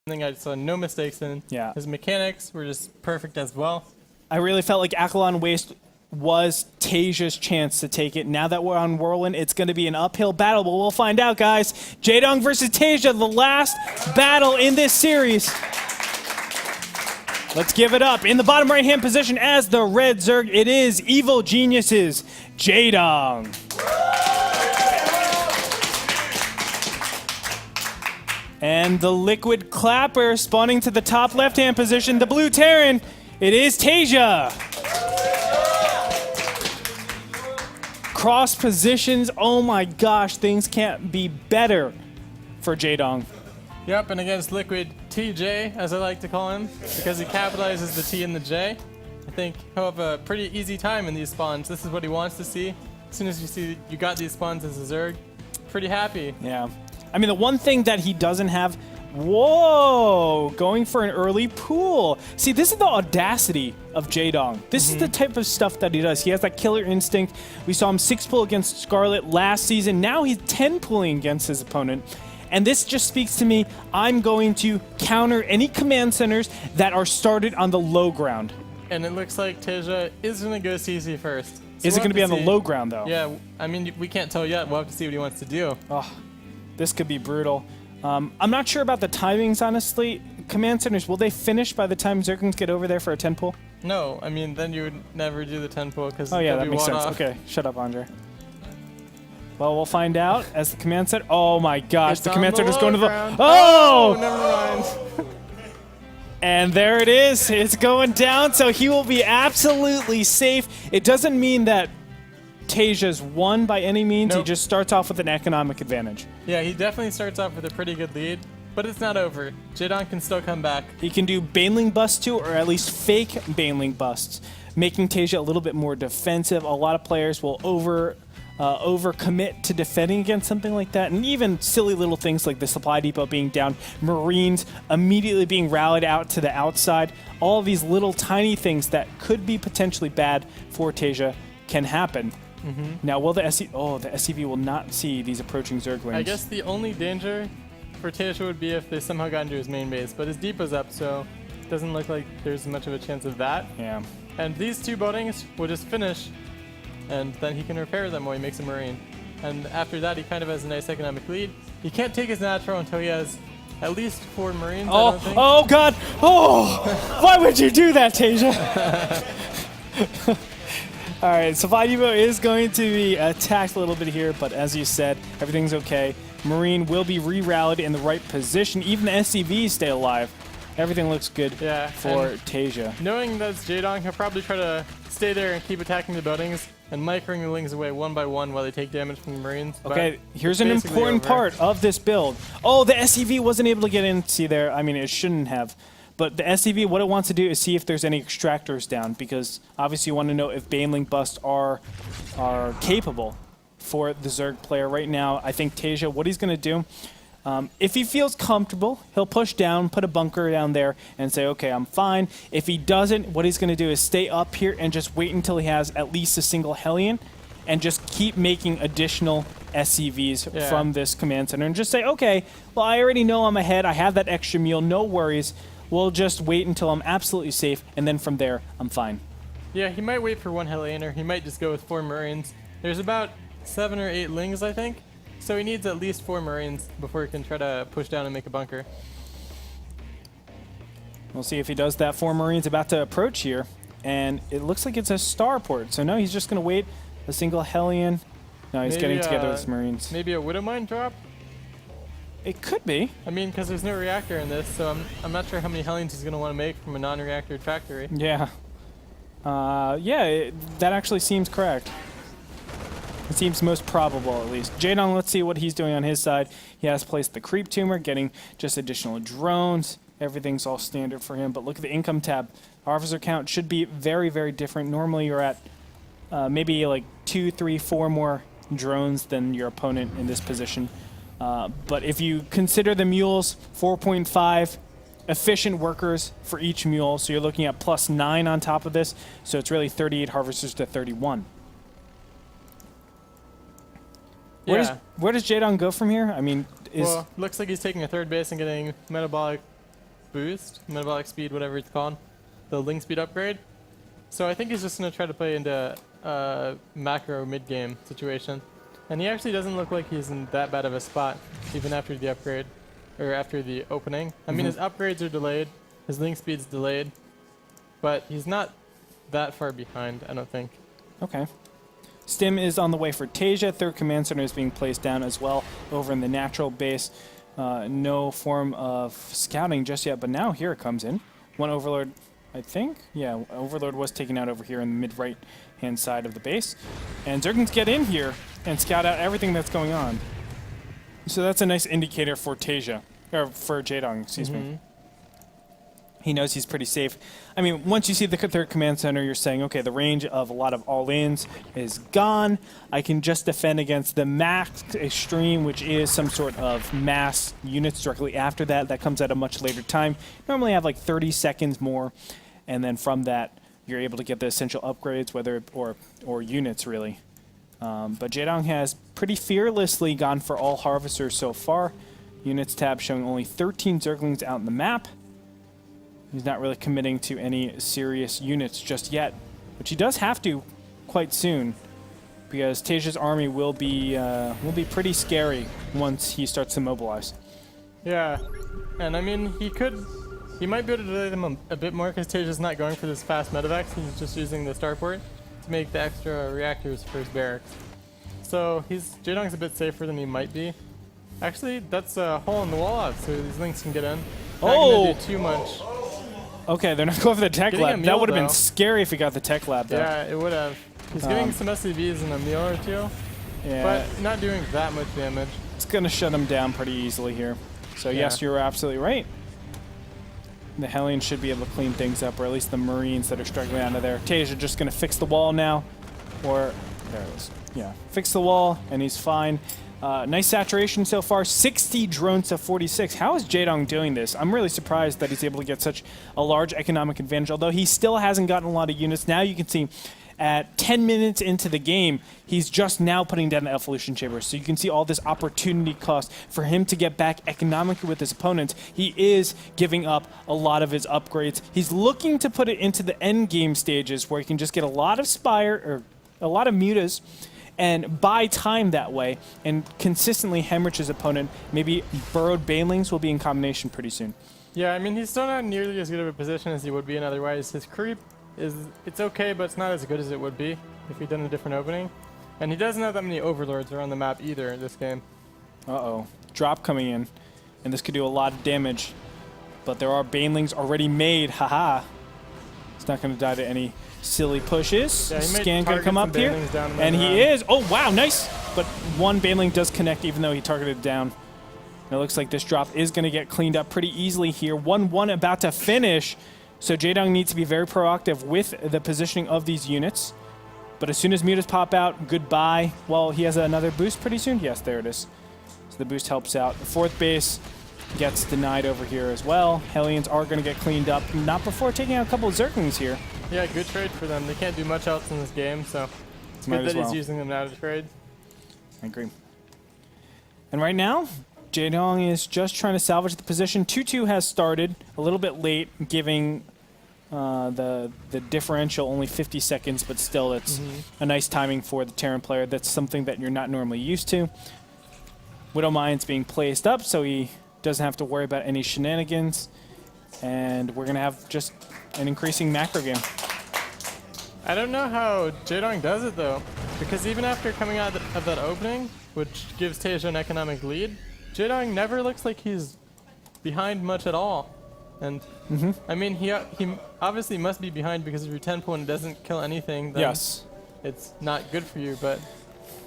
thing I saw no mistakes in. Yeah. His mechanics were just perfect as well. I really felt like Akalon Waste was Taeja's chance to take it. Now that we're on Whirlwind, it's going to be an uphill battle, but we'll find out, guys. Jaedong versus Taeja, the last battle in this series. Let's give it up. In the bottom right-hand position as the red Zerg, it is Evil Geniuses, Jaedong. And the Liquid Clapper spawning to the top left-hand position, the blue Terran, it is Taeja. Cross positions, oh my gosh, things can't be better for Jaedong. Yep, and against Liquid TJ, as I like to call him, because he capitalizes the T and the J. I think he'll have a pretty easy time in these spawns. This is what he wants to see. As soon as you see you got these spawns as a Zerg, pretty happy. Yeah. I mean, the one thing that he doesn't have, whoa, going for an early pool. See, this is the audacity of Jaedong. This is the type of stuff that he does. He has that killer instinct. We saw him 6-pull against Scarlet last season. Now he's 10-pulling against his opponent. And this just speaks to me, I'm going to counter any command centers that are started on the low ground. And it looks like Taeja is going to go CC first. So Is it going to be on the low ground, though? Yeah, I mean, we can't tell yet. We'll have to see what he wants to do. Oh, this could be brutal. I'm not sure about the timings, honestly. Command centers, will they finish by the time Zerglings get over there for a 10-pull? No, I mean, then you would never do the 10-pull because Oh, yeah, that makes sense. Okay, shut up, Andre. Well, we'll find out as the command center. Oh, my gosh, the command center is going to the... Oh! Never mind. And there it is. It's going down, so he will be absolutely safe. It doesn't mean that Taeja's won by any means. Nope. He just starts off with an economic advantage. Yeah, he definitely starts off with a pretty good lead, but it's not over. Jaedong can still come back. He can do Baneling busts too, or at least fake Baneling busts, making Taeja a little bit more defensive. A lot of players will overcommit to defending against something like that, and even silly little things like the supply depot being down, Marines immediately being rallied out to the outside. All of these little tiny things that could be potentially bad for Taeja can happen. Now, will the SCV will not see these approaching Zerglings. I guess the only danger for Taeja would be if they somehow got into his main base, but his depot's up, so it doesn't look like there's much of a chance of that. Yeah. And these two buildings will just finish, and then he can repair them while he makes a Marine. And after that, he kind of has a nice economic lead. He can't take his natural until he has at least 4 Marines, I don't think. Oh, God. Oh, why would you do that, Taeja? All right, Supply Depot is going to be attacked a little bit here, but as you said, everything's okay. Marine will be re-rallied in the right position. Even the SCVs stay alive. Everything looks good for Taeja. Knowing that it's Jaedong, he'll probably try to stay there and keep attacking the buildings and microing the Lings away one by one while they take damage from the Marines. Okay, here's an important part of this build. Oh, the SCV wasn't able to get in. See there, I mean, it shouldn't have. But the SCV, what it wants to do is see if there's any extractors down, because obviously you want to know if Baneling busts are capable for the Zerg player. Right now, I think Taeja, what he's going to do, if he feels comfortable, he'll push down, put a bunker down there, and say, okay, I'm fine. If he doesn't, what he's going to do is stay up here and just wait until he has at least a single Hellion, and just keep making additional SCVs from this command center, and just say, okay, well, I already know I'm ahead. I have that extra meal, no worries. We'll just wait until I'm absolutely safe, and then from there, I'm fine. Yeah, he might wait for 1 Hellion, or he might just go with 4 Marines. There's about 7 or 8 Lings, I think. So he needs at least 4 Marines before he can try to push down and make a bunker. We'll see if he does that. 4 Marines about to approach here, and it looks like it's a starport. So no, he's just going to wait a single Hellion. No, he's getting together with his Marines. Maybe a Widow Mine drop? It could be. I mean, because there's no reactor in this, so I'm not sure how many Hellions he's going to want to make from a non-reactor factory. Yeah. That actually seems correct. It seems most probable, at least. Jaedong, let's see what he's doing on his side. He has placed the creep tumor, getting just additional drones. Everything's all standard for him, but look at the income tab. Officer count should be very, very different. Normally you're at maybe like 2, 3, 4 more drones than your opponent in this position. But if you consider the mules, 4.5 efficient workers for each mule, so you're looking at +9 on top of this, so it's really 38 harvesters to 31. Where does Jaedong go from here? I mean, well, looks like he's taking a 3rd base and getting metabolic boost, metabolic speed, whatever it's called, the link speed upgrade. So I think he's just going to try to play into a macro mid-game situation. And he actually doesn't look like he's in that bad of a spot, even after the upgrade, or after the opening. I mean, his upgrades are delayed, his link speed's delayed, but he's not that far behind, I don't think. Okay. Stim is on the way for Taeja. Third command center is being placed down as well over in the natural base. No form of scouting just yet, but now here it comes in. One Overlord, I think. Yeah, Overlord was taken out over here in the mid-right hand side of the base. And Zerglings get in here and scout out everything that's going on. So that's a nice indicator for Taeja, or for Jaedong, excuse me. He knows he's pretty safe. I mean, once you see the third command center, you're saying, okay, the range of a lot of all-ins is gone. I can just defend against the max extreme, which is some sort of mass units directly after that. That comes at a much later time. Normally have like 30 seconds more, and then from that, you're able to get the essential upgrades, whether or units, really. But Jaedong has pretty fearlessly gone for all harvesters so far. Units tab showing only 13 Zerglings out in the map. He's not really committing to any serious units just yet, which he does have to quite soon, because Taeja's army will be pretty scary once he starts to mobilize. Yeah, and I mean, he might be able to delay them a bit more because Taeja's not going for this fast medevacs. He's just using the starport to make the extra reactors for his barracks. So Jaedong's a bit safer than he might be. Actually, that's a hole in the wall up, so these links can get in. Not gonna do too much. Okay, they're not going for the tech lab. That would have been though. Scary if he got the tech lab, though. Yeah, it would have. He's getting some SCVs and a meal or two, Yeah, but not doing that much damage. it's going to shut him down pretty easily here. So yes, you're absolutely right. The Hellions should be able to clean things up, or at least the Marines that are struggling out of there. Taeja just going to fix the wall now. Or, there it is. Yeah, fix the wall, and he's fine. Nice saturation so far, 60 drones to 46. How is Jaedong doing this? I'm really surprised that he's able to get such a large economic advantage, although he still hasn't gotten a lot of units. Now you can see at 10 minutes into the game, he's just now putting down the evolution chambers. So you can see all this opportunity cost for him to get back economically with his opponents. He is giving up a lot of his upgrades. He's looking to put it into the end game stages where he can just get a lot of Spire, or a lot of mutas, and buy time that way and consistently hemorrhage his opponent. Maybe burrowed banelings will be in combination pretty soon. Yeah, I mean, he's still not nearly as good of a position as he would be in otherwise. His creep it's okay, but it's not as good as it would be if he'd done a different opening. And he doesn't have that many overlords around the map either in this game. Uh-oh. Drop coming in, and this could do a lot of damage. But there are banelings already made. Haha. It's not going to die to any silly pushes. Yeah, Scan going to come up here, and he is. Oh, wow, nice. But one baneling does connect, even though he targeted it down. And it looks like this drop is going to get cleaned up pretty easily here. 1-1 about to finish. So Jaedong needs to be very proactive with the positioning of these units. But as soon as mutas pop out, goodbye. Well, he has another boost pretty soon. Yes, there it is. So the boost helps out. The fourth base gets denied over here as well. Hellions are going to get cleaned up, not before taking out a couple of Zerglings here. Yeah, good trade for them. They can't do much else in this game, so it's good that he's using them now to trade. I agree. And right now, Jaedong is just trying to salvage the position. 2-2 has started a little bit late, giving the differential only 50 seconds, but still it's a nice timing for the Terran player. That's something that you're not normally used to. Widow Mine's being placed up, so he doesn't have to worry about any shenanigans. And we're going to have just an increasing macro game. I don't know how Jaedong does it, though, because even after coming out of that opening, which gives Taeja an economic lead, Jaedong never looks like he's behind much at all. And, I mean, he obviously must be behind because if your 10 point doesn't kill anything, then it's not good for you, but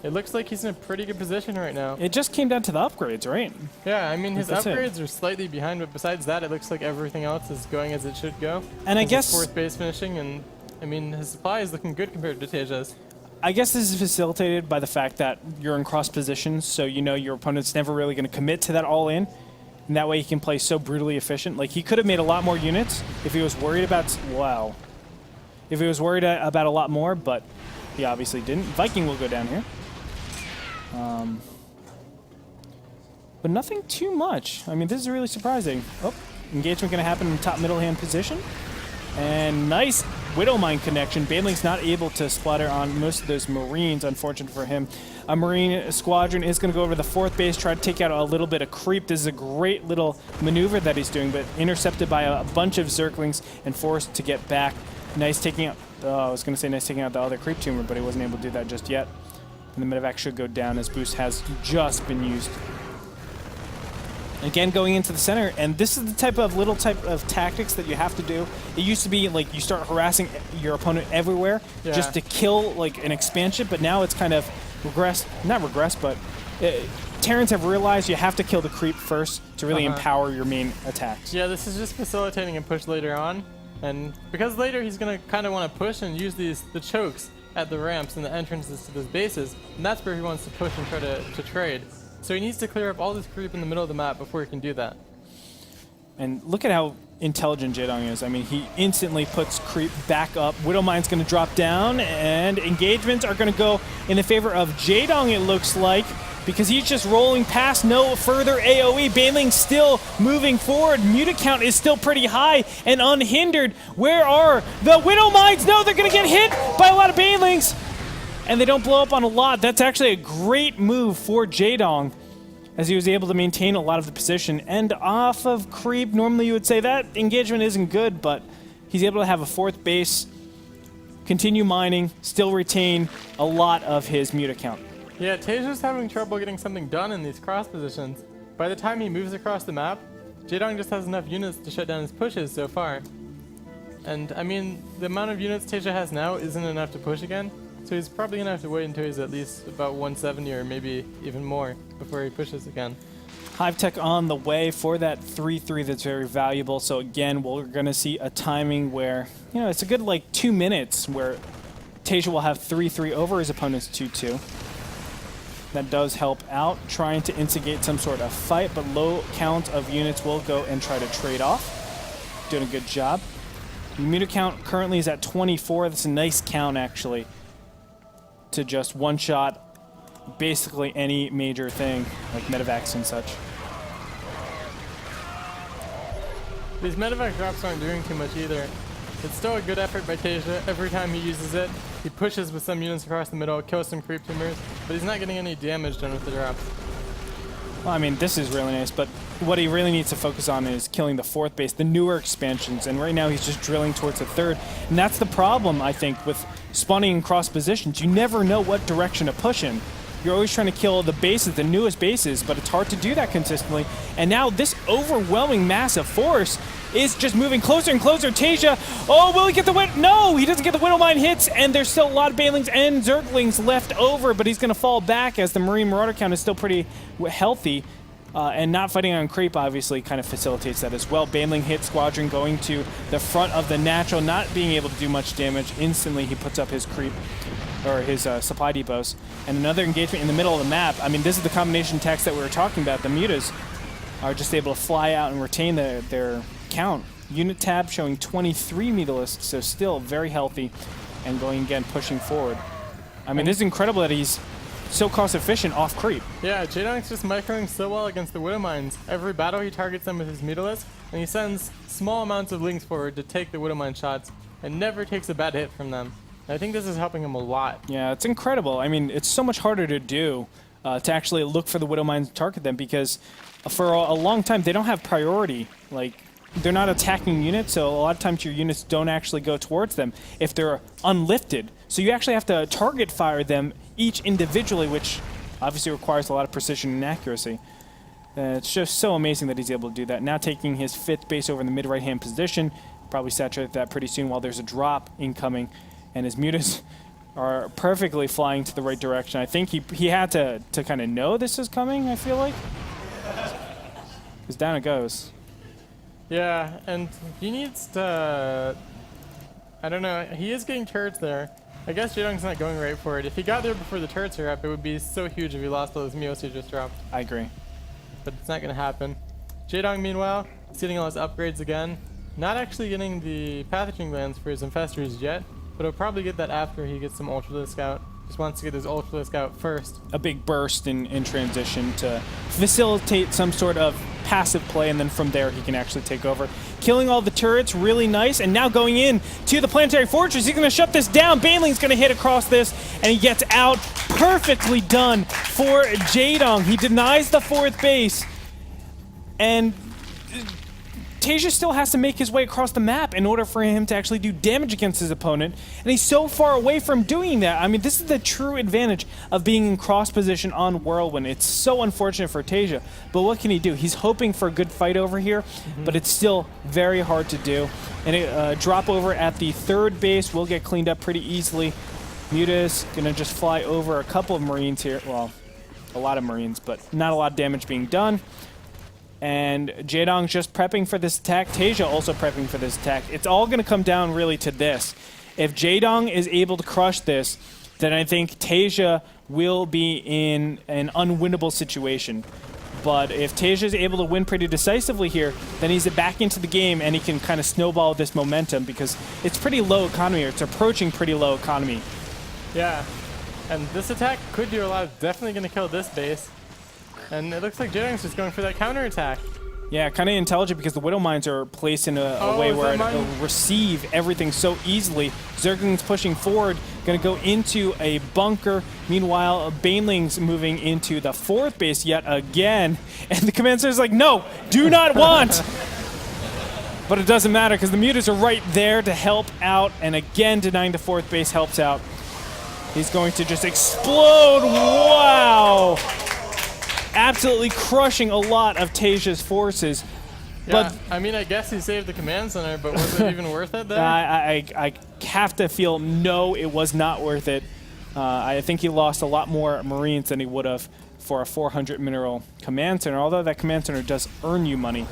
it looks like he's in a pretty good position right now. It just came down to the upgrades, right? Yeah, I mean, his upgrades are slightly behind, but besides that, it looks like everything else is going as it should go. And I guess fourth base finishing, and I mean, his supply is looking good compared to Taeja's. I guess this is facilitated by the fact that you're in cross positions, so you know your opponent's never really going to commit to that all-in, and that way he can play so brutally efficient. Like, he could have made a lot more units if he was worried about... Wow. If he was worried about a lot more, but he obviously didn't. Viking will go down here. But nothing too much. I mean, this is really surprising. Oh, engagement going to happen in top middle hand position. And nice Widowmine connection. Baneling's not able to splatter on most of those Marines, unfortunate for him. A Marine squadron is going to go over to the 4th base, try to take out a little bit of creep. This is a great little maneuver that he's doing, but intercepted by a bunch of Zerglings and forced to get back. Nice taking out, I was going to say nice taking out the other creep tumor, but he wasn't able to do that just yet. And the medevac should go down as boost has just been used. Again, going into the center, and this is the type of tactics that you have to do. It used to be like you start harassing your opponent everywhere just to kill like an expansion, but now it's kind of but Terrans have realized you have to kill the creep first to really empower your main attacks. Yeah, this is just facilitating a push later on, and because later he's gonna kind of want to push and use the chokes at the ramps and the entrances to those bases, and that's where he wants to push and try to trade. So he needs to clear up all this creep in the middle of the map before he can do that. And look at how intelligent Jaedong is. I mean, he instantly puts creep back up. Widowmine's going to drop down, and engagements are going to go in the favor of Jaedong, it looks like, because he's just rolling past. No further AoE. Baneling still moving forward. Muta count is still pretty high and unhindered. Where are the Widowmines? No, they're going to get hit by a lot of Banelings. And they don't blow up on a lot. That's actually a great move for Jaedong, as he was able to maintain a lot of the position. And off of creep, normally you would say that engagement isn't good, but he's able to have a 4th base, continue mining, still retain a lot of his Muta count. Yeah, Taeja's having trouble getting something done in these cross positions. By the time he moves across the map, Jaedong just has enough units to shut down his pushes so far. And I mean, the amount of units Taeja has now isn't enough to push again. So he's probably going to have to wait until he's at least about 170 or maybe even more before he pushes again. Hive Tech on the way for that 3-3 that's very valuable. So again, we're going to see a timing where, you know, it's a good like 2 minutes where Taeja will have 3-3 over his opponent's 2-2. That does help out, trying to instigate some sort of fight, but low count of units will go and try to trade off. Doing a good job. The Muta count currently is at 24. That's a nice count, actually, to just one-shot basically any major thing, like medevacs and such. These medevac drops aren't doing too much either. It's still a good effort by Taeja. Every time he uses it, he pushes with some units across the middle, kills some creep tumors, but he's not getting any damage done with the drops. Well, I mean, this is really nice, but what he really needs to focus on is killing the 4th base, the newer expansions, and right now he's just drilling towards the 3rd. And that's the problem, I think, with spawning in cross positions. You never know what direction to push in. You're always trying to kill the bases, the newest bases, but it's hard to do that consistently. And now this overwhelming massive force is just moving closer and closer. Taeja, oh, will he get the win? No, he doesn't get the Widowmine hits, and there's still a lot of Banelings and Zerglings left over, but he's going to fall back as the Marine Marauder count is still pretty healthy. And not fighting on creep obviously kind of facilitates that as well. Baneling hit squadron going to the front of the natural, not being able to do much damage. Instantly he puts up his creep, or his supply depots. And another engagement in the middle of the map. I mean, this is the combination tax that we were talking about. The Mutas are just able to fly out and retain their count. Unit tab showing 23 Mutalisks, so still very healthy, and going again, pushing forward. I mean, this is incredible that he's so cost efficient off creep. Yeah, Jaedong's just microing so well against the Widowmines. Every battle he targets them with his Mutalisk, and he sends small amounts of links forward to take the Widowmine shots, and never takes a bad hit from them. And I think this is helping him a lot. Yeah, it's incredible. I mean, it's so much harder to do to actually look for the Widowmines and target them, because for a long time they don't have priority. Like, they're not attacking units, so a lot of times your units don't actually go towards them if they're unlifted. So you actually have to target fire them each individually, which obviously requires a lot of precision and accuracy. It's just so amazing that he's able to do that. Now taking his 5th base over in the mid right-hand position, probably saturate that pretty soon while there's a drop incoming, and his mutas are perfectly flying to the right direction. I think he had to kind of know this is coming, I feel like. Because down it goes. Yeah, and he needs to... I don't know, he is getting turrets there. I guess Jaedong's not going right for it. If he got there before the turrets are up, it would be so huge if he lost all those Mios he just dropped. I agree. But it's not going to happen. Jaedong, meanwhile, is getting all his upgrades again. Not actually getting the pathogen glands for his infestors yet, but he'll probably get that after he gets some Ultralisk out. Just wants to get his Ultralisk out first. A big burst in transition to facilitate some sort of passive play, and then from there he can actually take over. Killing all the turrets, really nice, and now going in to the planetary fortress. He's going to shut this down. Baneling's going to hit across this, and he gets out. Perfectly done for Jaedong. He denies the 4th base, and Taeja still has to make his way across the map in order for him to actually do damage against his opponent, and he's so far away from doing that. I mean, this is the true advantage of being in cross position on Whirlwind. It's so unfortunate for Taeja, but what can he do? He's hoping for a good fight over here, but it's still very hard to do. And a drop over at the 3rd base will get cleaned up pretty easily. Muta's gonna just fly over a couple of Marines here. Well, a lot of Marines, but not a lot of damage being done. And Jaedong's just prepping for this attack. Taeja also prepping for this attack. It's all going to come down really to this. If Jaedong is able to crush this, then I think Taeja will be in an unwinnable situation. But if Taeja is able to win pretty decisively here, then he's back into the game and he can kind of snowball this momentum because it's pretty low economy, or it's approaching pretty low economy. Yeah, and this attack could do a lot. Definitely going to kill this base. And it looks like Jaedong's just going for that counterattack. Yeah, kind of intelligent because the Widow Mines are placed in a way where it'll receive everything so easily. Zergling's pushing forward, going to go into a bunker. Meanwhile, Baneling's moving into the 4th base yet again. And the Commander's like, no, do not want! But it doesn't matter because the Mutas are right there to help out. And again, denying the 4th base helps out. He's going to just explode. Wow! Absolutely crushing a lot of Taeja's forces. Yeah, but I mean, I guess he saved the command center, but was it even worth it there? I have to feel no, it was not worth it. I think he lost a lot more Marines than he would have for a 400 mineral command center, although that command center does earn you money.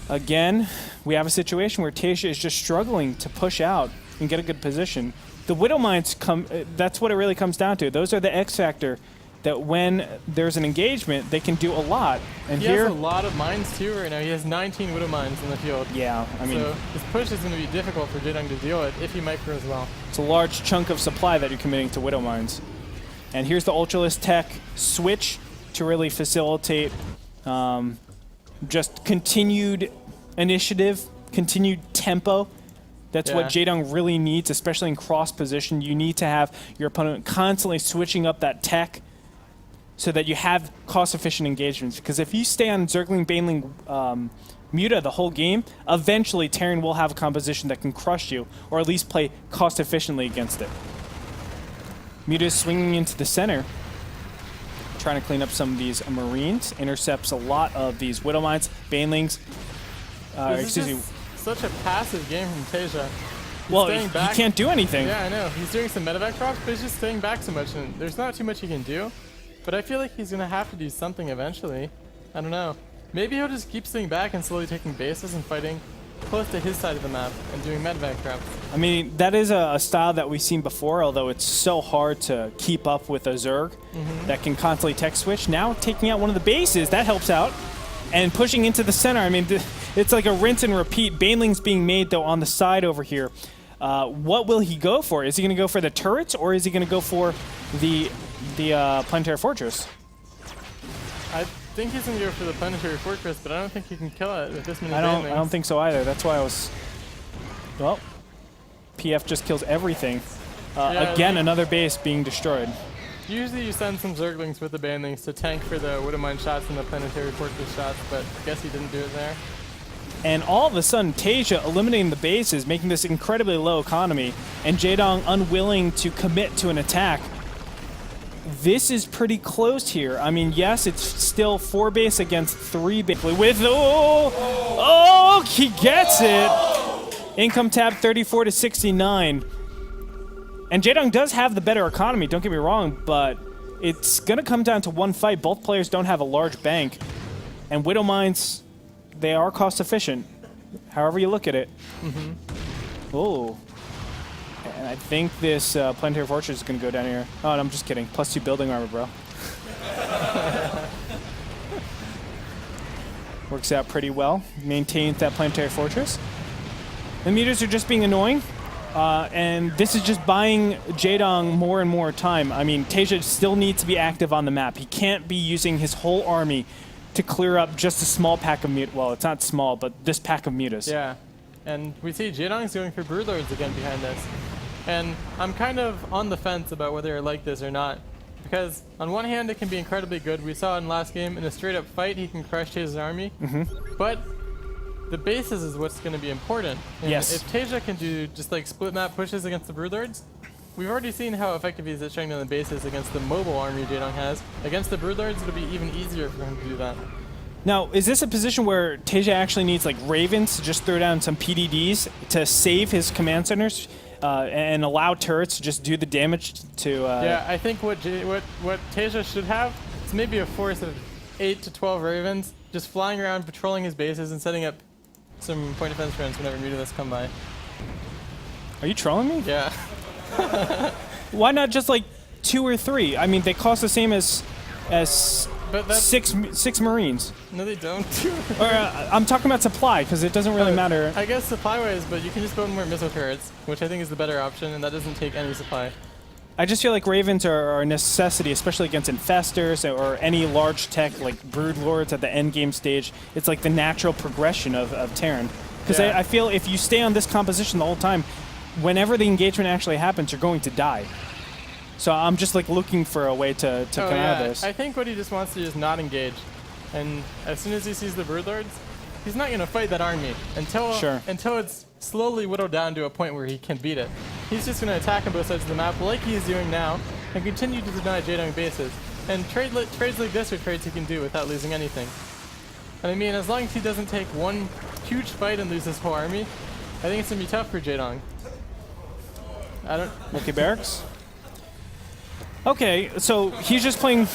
Again, we have a situation where Taeja is just struggling to push out and get a good position. The Widow Mines come, that's what it really comes down to. Those are the X factor. That when there's an engagement, they can do a lot. And he here, has a lot of mines too right now. He has 19 Widow Mines in the field. Yeah, I mean, so his push is going to be difficult for Jaedong to deal with if he micro as well. It's a large chunk of supply that you're committing to Widow Mines. And here's the Ultralist Tech switch to really facilitate just continued initiative, continued tempo. That's what Jaedong really needs, especially in cross position. You need to have your opponent constantly switching up that tech so that you have cost-efficient engagements. Because if you stay on Zergling, Baneling, Muta the whole game, eventually Terran will have a composition that can crush you, or at least play cost-efficiently against it. Muta is swinging into the center, trying to clean up some of these Marines, intercepts a lot of these Widow Mines, Banelings. Excuse me. Such a passive game from Taeja. Well, he can't do anything. Yeah, I know. He's doing some medevac drops, but he's just staying back so much, and there's not too much he can do. But I feel like he's going to have to do something eventually. I don't know. Maybe he'll just keep staying back and slowly taking bases and fighting close to his side of the map and doing medevac drops. I mean, that is a style that we've seen before, although it's so hard to keep up with a Zerg that can constantly tech switch. Now taking out one of the bases, that helps out. And pushing into the center, I mean, it's like a rinse and repeat. Baneling's being made, though, on the side over here. What will he go for? Is he going to go for the turrets, or is he going to go for the planetary fortress? I think he's going to go for the planetary fortress, but I don't think he can kill it with this many Banelings. I don't think so either. That's why I was... Well, PF just kills everything. Again, another base being destroyed. Usually you send some Zerglings with the Banelings to tank for the Widow Mine shots and the planetary fortress shots, but I guess he didn't do it there. And all of a sudden, Taeja eliminating the bases, making this incredibly low economy, and Jaedong unwilling to commit to an attack. This is pretty close here. I mean, yes, it's still 4 base against 3 base. With he gets it. Income tab 34 to 69. And Jaedong does have the better economy, don't get me wrong, but it's going to come down to one fight. Both players don't have a large bank. And Widow Mines, they are cost efficient, however you look at it. Oh. And I think this planetary fortress is going to go down here. Oh, no, I'm just kidding. +2 building armor, bro. Works out pretty well. Maintains that planetary fortress. The meters are just being annoying. And this is just buying Jaedong more and more time. I mean, Taeja still needs to be active on the map. He can't be using his whole army to clear up just a small pack of mut. Well, it's not small, but this pack of mutas. Yeah, and we see Jaedong's going for broodlords again behind us. And I'm kind of on the fence about whether I like this or not. Because on one hand, it can be incredibly good. We saw in last game, in a straight up fight, he can crush Taeja's army. But the bases is what's going to be important. And yes. if Taeja can do just like split map pushes against the broodlords, we've already seen how effective he is at shutting down the bases against the mobile army Jaedong has. Against the broodlords, it'll be even easier for him to do that. Now, is this a position where Taeja actually needs like Ravens to just throw down some PDDs to save his command centers and allow turrets to just do the damage to... Yeah, I think what Taeja should have is maybe a force of 8 to 12 Ravens just flying around, patrolling his bases, and setting up some point defense runs whenever mutalists come by. Are you trolling me? Yeah. Why not just like 2 or 3? I mean, they cost the same as but that's six Marines. No, they don't. Or I'm talking about supply because it doesn't really matter. I guess supply-wise, but you can just build more missile turrets, which I think is the better option, and that doesn't take any supply. I just feel like Ravens are a necessity, especially against infestors or any large tech like broodlords at the end game stage. It's like the natural progression of Terran. Because Yeah. I feel if you stay on this composition the whole time, whenever the engagement actually happens, you're going to die. So I'm just like looking for a way to come out of this. I think what he just wants to do is not engage. And as soon as he sees the broodlords, he's not going to fight that army until it's slowly whittled down to a point where he can beat it. He's just going to attack on both sides of the map like he is doing now and continue to deny Jaedong bases. And trades like this are trades he can do without losing anything. And I mean, as long as he doesn't take one huge fight and lose his whole army, I think it's going to be tough for Jaedong. Multi-barracks? Okay, so he's just playing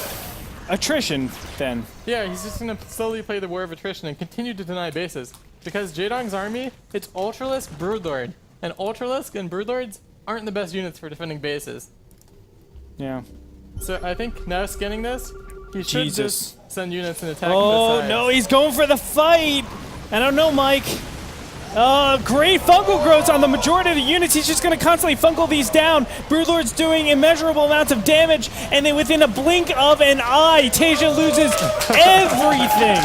attrition then. Yeah, he's just going to slowly play the war of attrition and continue to deny bases. Because Jaedong's army, it's Ultralisk Broodlord. And Ultralisk and Broodlords aren't the best units for defending bases. Yeah. So I think now scanning this, he should just send units and attack both Oh, sides. no, he's going for the fight! I don't know, Mike. Great fungal growth on the majority of the units. He's just going to constantly fungal these down. Broodlord's doing immeasurable amounts of damage, and then within a blink of an eye, Taeja loses everything.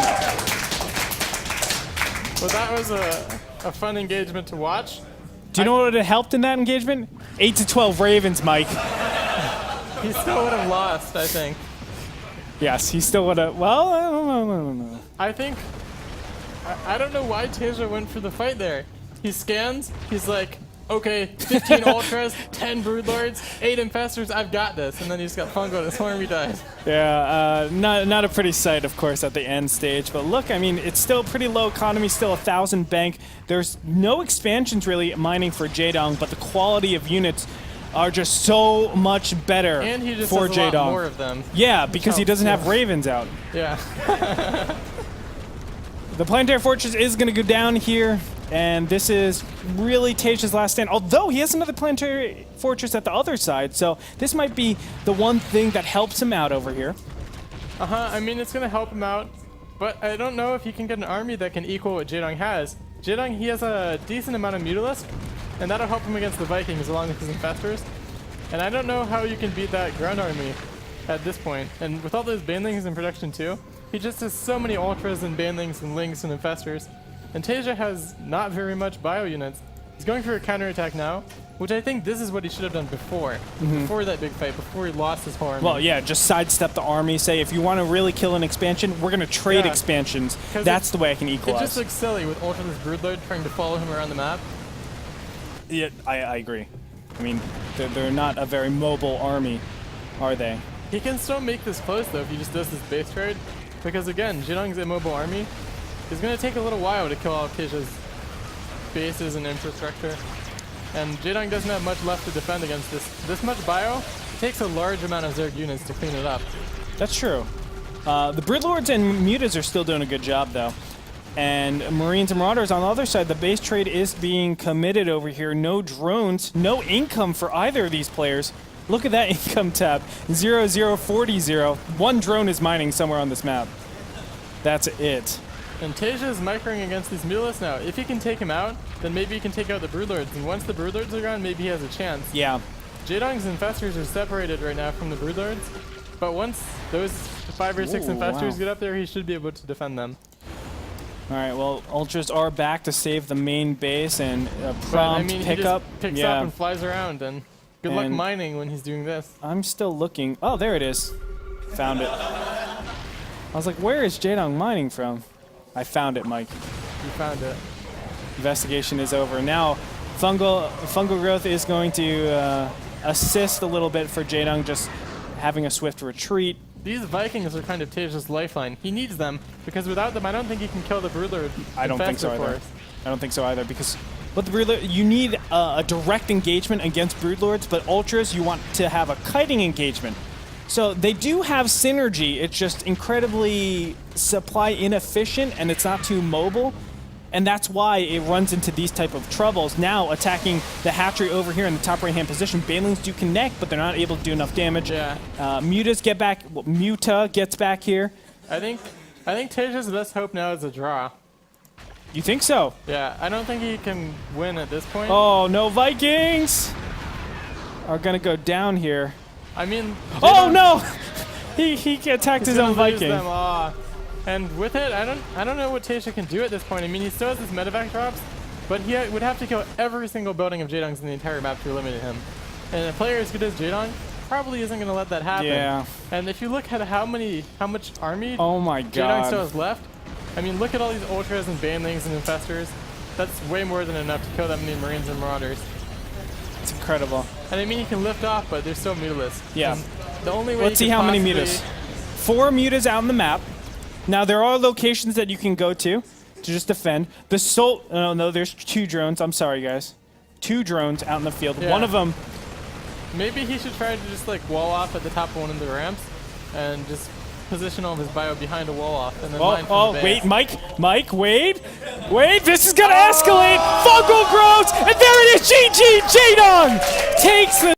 Well, that was a fun engagement to watch. Do you know what would have helped in that engagement? 8 to 12 Ravens, Mike. He still would have lost, I think. Yes, he still would have. Well, I don't know. I think... I don't know why Taeja went for the fight there. He scans, he's like, okay, 15 Ultras, 10 Broodlords, 8 Infestors, I've got this. And then he just got fungoed, his army died. Yeah, not a pretty sight, of course, at the end stage. But look, I mean, it's still pretty low economy, still 1,000 bank. There's no expansions really mining for Jaedong, but the quality of units are just so much better and he just for has Jaedong. A lot more of them. Yeah, because he doesn't have Ravens out. Yeah. The Planetary Fortress is going to go down here, and this is really Taeja's last stand, although he has another Planetary Fortress at the other side, so this might be the one thing that helps him out over here. I mean, it's going to help him out, but I don't know if he can get an army that can equal what Jaedong has. Jaedong, he has a decent amount of Mutalisk, and that'll help him against the Vikings along with his Infestors. And I don't know how you can beat that ground army at this point. And with all those Banelings in production too, he just has so many Ultras and Banelings and Lings and Infestors. And Taeja has not very much bio units. He's going for a counterattack now, which I think this is what he should have done before. Before that big fight, before he lost his whole army. Well, yeah, just sidestep the army. Say, if you want to really kill an expansion, we're going to trade expansions. That's the way I can equalize. It just looks silly with Ultralisk Broodlord trying to follow him around the map. Yeah, I agree. I mean, they're not a very mobile army, are they? He can still make this close though if he just does this base trade. Because again, Jaedong's immobile army is going to take a little while to kill all of Taeja's bases and infrastructure. And Jaedong doesn't have much left to defend against this much bio. It takes a large amount of Zerg units to clean it up. That's true. The Broodlords and Mutas are still doing a good job though. And Marines and Marauders on the other side, the base trade is being committed over here. No drones, no income for either of these players. Look at that income tab, 0040. One drone is mining somewhere on this map. That's it. And Taeja is microing against these Mutalists now. If he can take him out, then maybe he can take out the Broodlords. And once the Broodlords are gone, maybe he has a chance. Yeah. Jaedong's Infestors are separated right now from the Broodlords. But once those 5 or 6 Ooh, infestors wow. get up there, he should be able to defend them. All right, well, Ultras are back to save the main base and But, prompt I mean, pickup. he just picks Yeah, up and flies around, and good luck And- mining when he's doing this. I'm still looking. Oh, there it is. Found it. I was like, where is Jaedong mining from? I found it, Mike. You found it. Investigation is over. Now, fungal growth is going to assist a little bit for Jaedong, just having a swift retreat. These Vikings are kind of Taeja's lifeline. He needs them, because without them, I don't think he can kill the Broodlord. I don't think so Infestor either. force. I don't think so either, because with the Broodlord, you need a direct engagement against Broodlords, but Ultras, you want to have a kiting engagement. So they do have synergy. It's just incredibly supply inefficient, and it's not too mobile. And that's why it runs into these type of troubles. Now attacking the hatchery over here in the top right-hand position, Banelings do connect, but they're not able to do enough damage. Yeah. Mutas get back. Well, Muta gets back here. I think Taeja's best hope now is a draw. You think so? Yeah, I don't think he can win at this point. Oh no, Vikings are gonna go down here. I mean, Oh Jaedong- no! he attacked he's his own gonna lose Viking. them. And with it, I don't know what Taeja can do at this point. I mean, he still has his medevac drops, but he would have to kill every single building of Jaedong's in the entire map to eliminate him. And a player as good as Jaedong probably isn't going to let that happen. Yeah. And if you look at how much army Oh my Jaedong still god. has left, I mean, look at all these ultras and banelings and infestors. That's way more than enough to kill that many marines and marauders. It's incredible. And I mean, he can lift off, but they're still mutaless. Yeah. And the only way Let's he see could how many possibly- mutas. 4 mutas out on the map. Now there are locations that you can go to just defend. The no, there's 2 drones. I'm sorry, guys. 2 drones out in the field. Yeah. One of them. Maybe he should try to just like wall off at the top of one of the ramps and just position all of his bio behind a wall off and then mine from the base. Wait, Mike, wait, this is gonna escalate. Fungal grows, and there it is. GG, Jaedong takes the